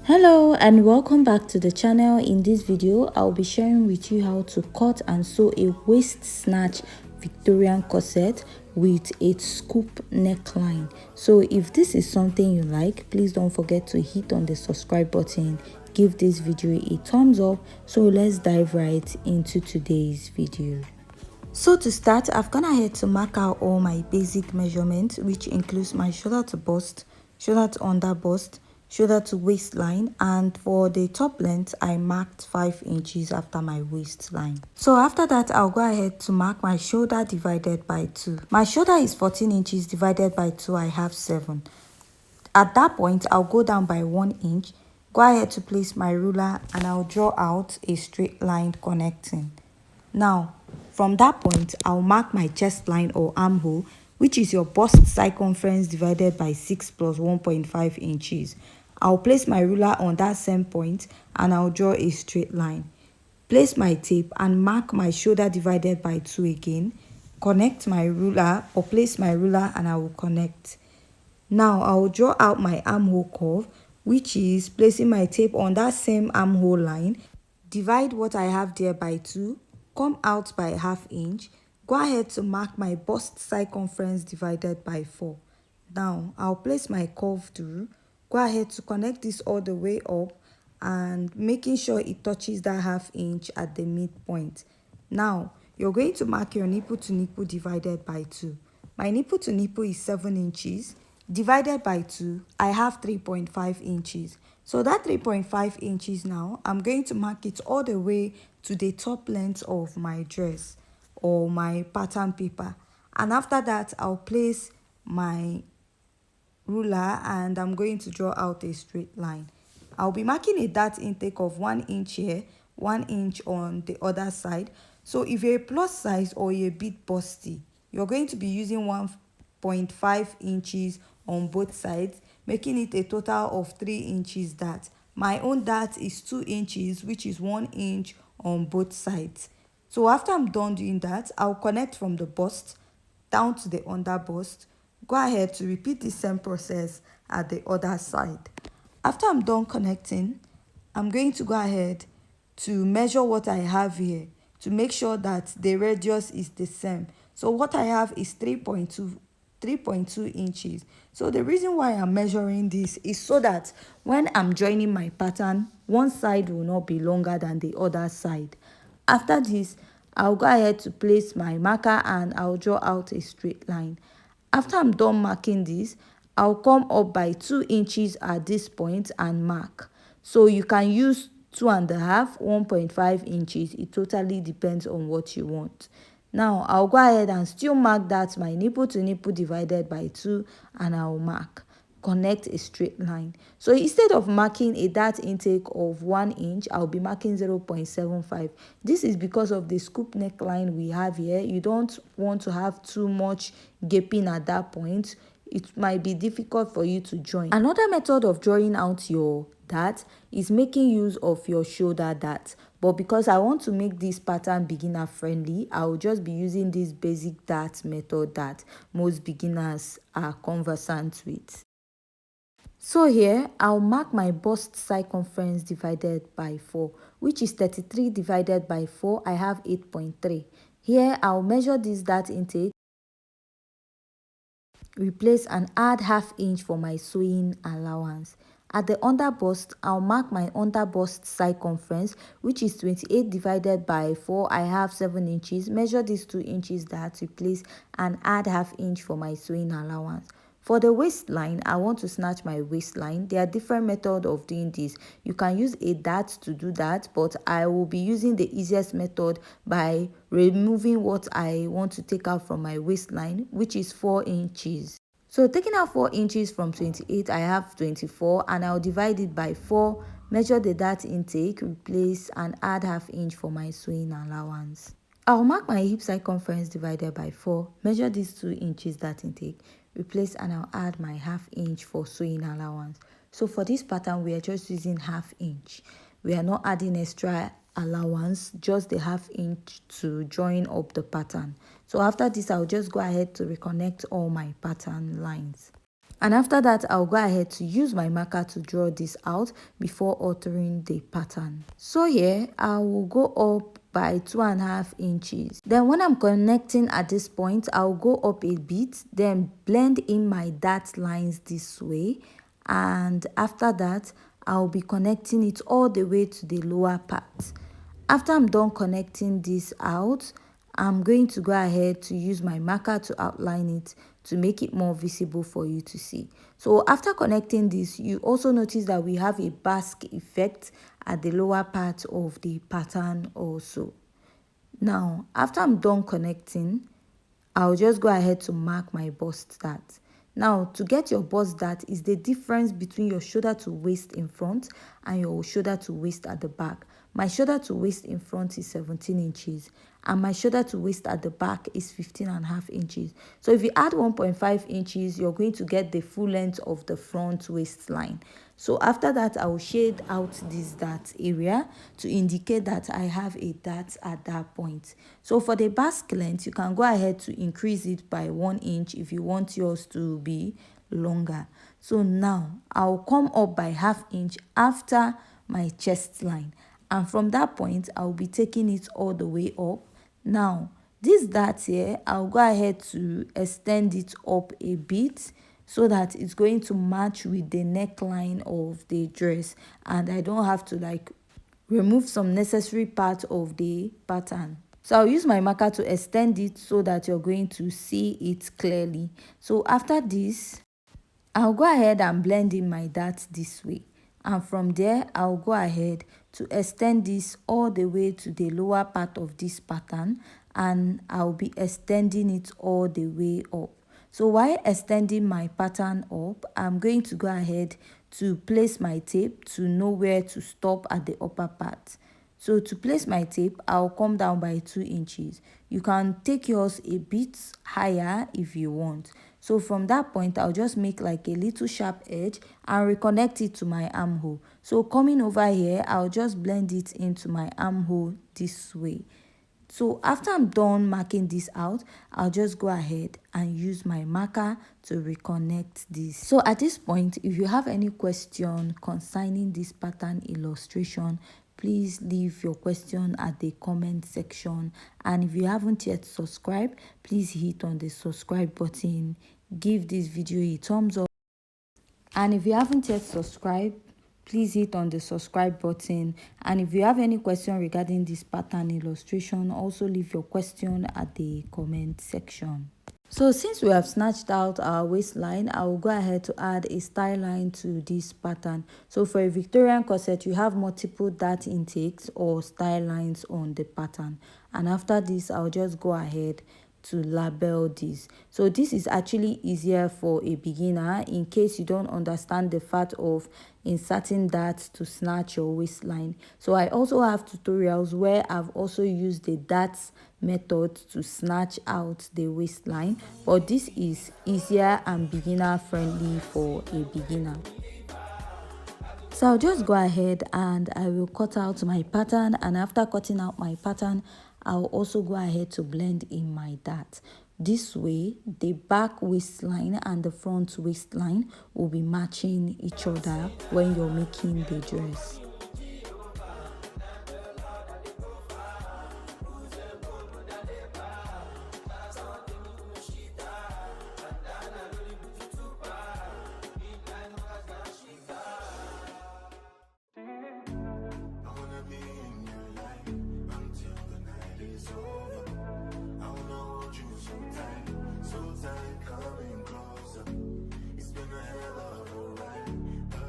Hello and welcome back to the channel. In this video I'll be sharing with you how to cut and sew a waist snatch Victorian corset with a scoop neckline. So if this is something you like, please don't forget to hit on the subscribe button, give this video a thumbs up. So let's dive right into today's video. So to start, I've gone ahead to mark out all my basic measurements, which includes my shoulder to bust, shoulder to under bust, shoulder to waistline, and for the top length I marked 5 inches after my waistline. So after that, I'll go ahead to mark my shoulder divided by 2. My shoulder is 14 inches divided by 2, I have 7. At that point, I'll go down by 1 inch, go ahead to place my ruler, and I'll draw out a straight line connecting. Now from that point, I'll mark my chest line or armhole, which is your bust circumference divided by 6 plus 1.5 inches. I'll place my ruler on that same point and I'll draw a straight line. Place my tape and mark my shoulder divided by 2 again. Connect my ruler or place my ruler and I will connect. Now I will draw out my armhole curve, which is placing my tape on that same armhole line. Divide what I have there by 2, come out by ½ inch. Go ahead to mark my bust circumference divided by 4. Now I'll place my curve through. Go ahead to connect this all the way up and making sure it touches that ½ inch at the midpoint. Now you're going to mark your nipple to nipple divided by 2. My nipple to nipple is 7 inches. Divided by 2, I have 3.5 inches. So that 3.5 inches now, I'm going to mark it all the way to the top length of my dress or my pattern paper. And after that, I'll place my ruler and I'm going to draw out a straight line. I'll be marking a dart intake of 1 inch here, 1 inch on the other side. So if you're a plus size or you're a bit busty, you're going to be using 1.5 inches on both sides, making it a total of 3 inches dart. My own dart is 2 inches, which is 1 inch on both sides. So after I'm done doing that, I'll connect from the bust down to the under bust. Go ahead to repeat the same process at the other side. After I'm done connecting, I'm going to go ahead to measure what I have here to make sure that the radius is the same. So what I have is 3.2 inches. So the reason why I'm measuring this is so that when I'm joining my pattern, one side will not be longer than the other side. After this, I'll go ahead to place my marker and I'll draw out a straight line. After I'm done marking this, I'll come up by 2 inches at this point and mark. So you can use 2.5, 1.5 inches. It totally depends on what you want. Now I'll go ahead and still mark that my nipple to nipple divided by 2 and I'll mark. Connect a straight line. So instead of marking a dart intake of 1 inch, I'll be marking 0.75. This is because of the scoop neckline we have here. You don't want to have too much gaping at that point. It might be difficult for you to join. Another method of drawing out your dart is making use of your shoulder dart. But because I want to make this pattern beginner friendly, I will just be using this basic dart method that most beginners are conversant with. So here, I'll mark my bust circumference divided by 4, which is 33 divided by 4. I have 8.3. Here, I'll measure this dart intake, replace and add ½ inch for my sewing allowance. At the under bust, I'll mark my under bust circumference, which is 28 divided by 4. I have 7 inches. Measure these 2 inches that replace and add ½ inch for my sewing allowance. For the waistline, I want to snatch my waistline. There are different methods of doing this. You can use a dart to do that, but I will be using the easiest method by removing what I want to take out from my waistline, which is 4 inches. So taking out 4 inches from 28, I have 24 and I'll divide it by 4, measure the dart intake, replace and add ½ inch for my sewing allowance. I'll mark my hip circumference divided by 4, measure these 2 inches dart intake, replace and I'll add my ½ inch for sewing allowance. So for this pattern, we are just using ½ inch. We are not adding extra allowance, just the ½ inch to join up the pattern. So after this, I'll just go ahead to reconnect all my pattern lines. And after that, I'll go ahead to use my marker to draw this out before altering the pattern. So here, I will go up by 2.5 inches. Then when I'm connecting at this point, I'll go up a bit, then blend in my dart lines this way. And after that, I'll be connecting it all the way to the lower part. After I'm done connecting this out, I'm going to go ahead to use my marker to outline it to make it more visible for you to see. So after connecting this, you also notice that we have a Basque effect at the lower part of the pattern also. Now, after I'm done connecting, I'll just go ahead to mark my bust dart. Now, to get your bust dart is the difference between your shoulder to waist in front and your shoulder to waist at the back. My shoulder to waist in front is 17 inches and my shoulder to waist at the back is 15.5 inches. So if you add 1.5 inches, you're going to get the full length of the front waistline. So after that, I will shade out this dart area to indicate that I have a dart at that point. So for the basque length, you can go ahead to increase it by 1 inch if you want yours to be longer. So now I'll come up by 1/2 inch after my chest line. And from that point, I'll be taking it all the way up. Now, this dart here, I'll go ahead to extend it up a bit so that it's going to match with the neckline of the dress and I don't have to like remove some necessary part of the pattern. So I'll use my marker to extend it so that you're going to see it clearly. So after this, I'll go ahead and blend in my dart this way. And from there, I'll go ahead to extend this all the way to the lower part of this pattern and I'll be extending it all the way up. So while extending my pattern up, I'm going to go ahead to place my tape to know where to stop at the upper part. So to place my tape, I'll come down by 2 inches. You can take yours a bit higher if you want. So from that point, I'll just make like a little sharp edge and reconnect it to my armhole. So coming over here, I'll just blend it into my armhole this way. So after I'm done marking this out, I'll just go ahead and use my marker to reconnect this. So at this point, if you have any question concerning this pattern illustration, please leave your question at the comment section. And if you haven't yet subscribed, please hit on the subscribe button. Give this video a thumbs up. And if you haven't yet subscribed, please hit on the subscribe button. And if you have any question regarding this pattern illustration, also leave your question at the comment section. So since we have snatched out our waistline, I will go ahead to add a style line to this pattern. So for a Victorian corset, you have multiple dart intakes or style lines on the pattern. And after this, I'll just go ahead to label this. So this is actually easier for a beginner in case you don't understand the fact of inserting darts to snatch your waistline. So I also have tutorials where I've also used the darts method to snatch out the waistline, but this is easier and beginner friendly for a beginner. So I'll just go ahead and I will cut out my pattern, and after cutting out my pattern, I'll also go ahead to blend in my dart. This way, the back waistline and the front waistline will be matching each other when you're making the dress.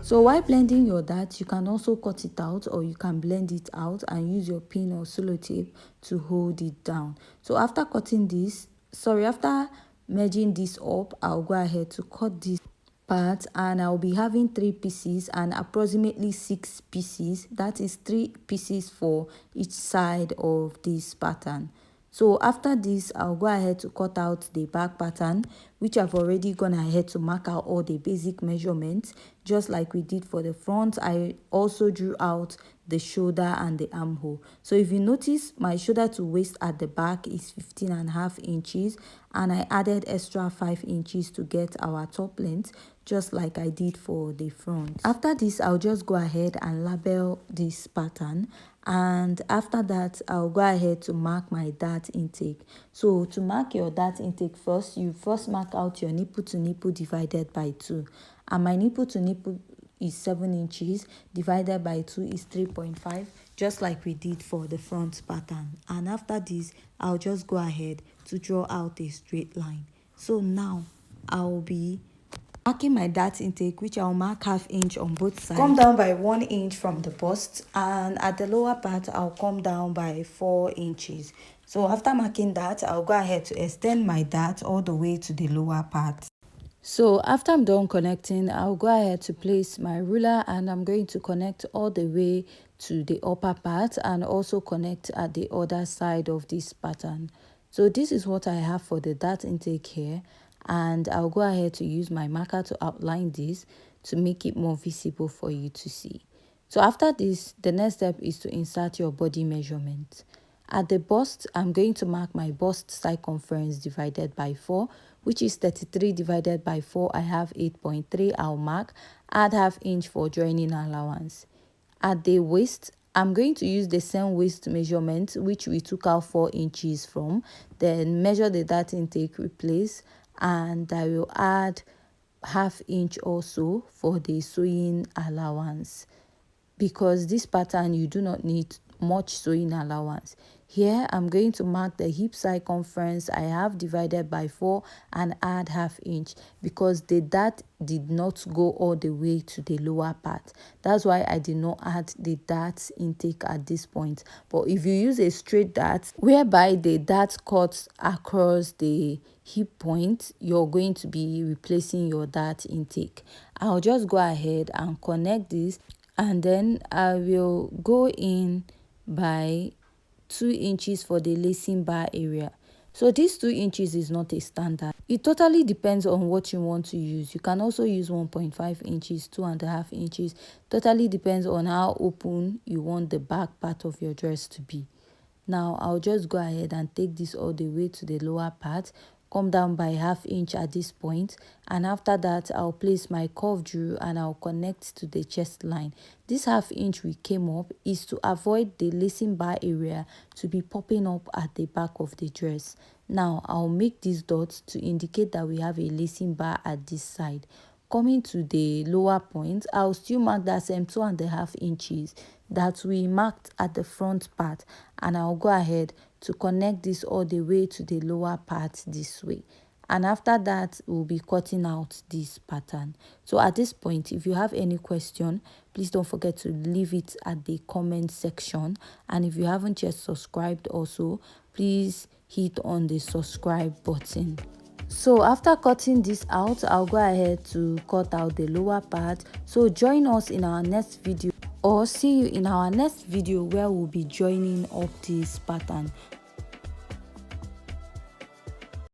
So while blending your dart, you can also cut it out or you can blend it out and use your pin or sellotape to hold it down. So after cutting this, after merging this up, I'll go ahead to cut this part and I'll be having 3 pieces and approximately 6 pieces. That is 3 pieces for each side of this pattern. So after this, I'll go ahead to cut out the back pattern, which I've already gone ahead to mark out all the basic measurements. Just like we did for the front, I also drew out the shoulder and the armhole. So if you notice, my shoulder to waist at the back is 15.5 inches and I added extra 5 inches to get our top length, just like I did for the front. After this, I'll just go ahead and label this pattern, and after that I'll go ahead to mark my dart intake. So to mark your dart intake, you first mark out your nipple to nipple divided by 2, and my nipple to nipple is 7 inches divided by 2 is 3.5, just like we did for the front pattern. And after this, I'll just go ahead to draw out a straight line. So now I'll be marking my dart intake, which I'll mark 1/2 inch on both sides. Come down by 1 inch from the bust, and at the lower part I'll come down by 4 inches. So after marking that, I'll go ahead to extend my dart all the way to the lower part. So after I'm done connecting, I'll go ahead to place my ruler, and I'm going to connect all the way to the upper part and also connect at the other side of this pattern. So this is what I have for the dart intake here, and I'll go ahead to use my marker to outline this to make it more visible for you to see. So after this, the next step is to insert your body measurement. At the bust, I'm going to mark my bust circumference divided by 4, which is 33 divided by 4. I have 8.3. I'll mark, add 1/2 inch for joining allowance. At the waist, I'm going to use the same waist measurement, which we took out 4 inches from, then measure the dart intake, replace, and I will add 1/2 inch also for the sewing allowance, because this pattern you do not need much sewing allowance. Here I'm going to mark the hip circumference I have divided by 4 and add 1/2 inch, because the dart did not go all the way to the lower part. That's why I did not add the dart intake at this point. But if you use a straight dart whereby the dart cuts across the hip point, you're going to be replacing your dart intake. I'll just go ahead and connect this, and then I will go in by 2 inches for the lacing bar area. So this 2 inches is not a standard. It totally depends on what you want to use. You can also use 1.5 inches, 2.5 inches. Totally depends on how open you want the back part of your dress to be. Now I'll just go ahead and take this all the way to the lower part, come down by 1/2 inch at this point, and after that I'll place my curved drew and I'll connect to the chest line. This 1/2 inch we came up is to avoid the lacing bar area to be popping up at the back of the dress. Now I'll make these dots to indicate that we have a lacing bar at this side. Coming to the lower point, I'll still mark that same 2.5 inches that we marked at the front part, and I'll go ahead to connect this all the way to the lower part this way. And after that, we'll be cutting out this pattern. So at this point, if you have any question, please don't forget to leave it at the comment section. And if you haven't yet subscribed also, please hit on the subscribe button. So after cutting this out, I'll go ahead to cut out the lower part. So join us in our next video, or see you in our next video where we'll be joining up this pattern.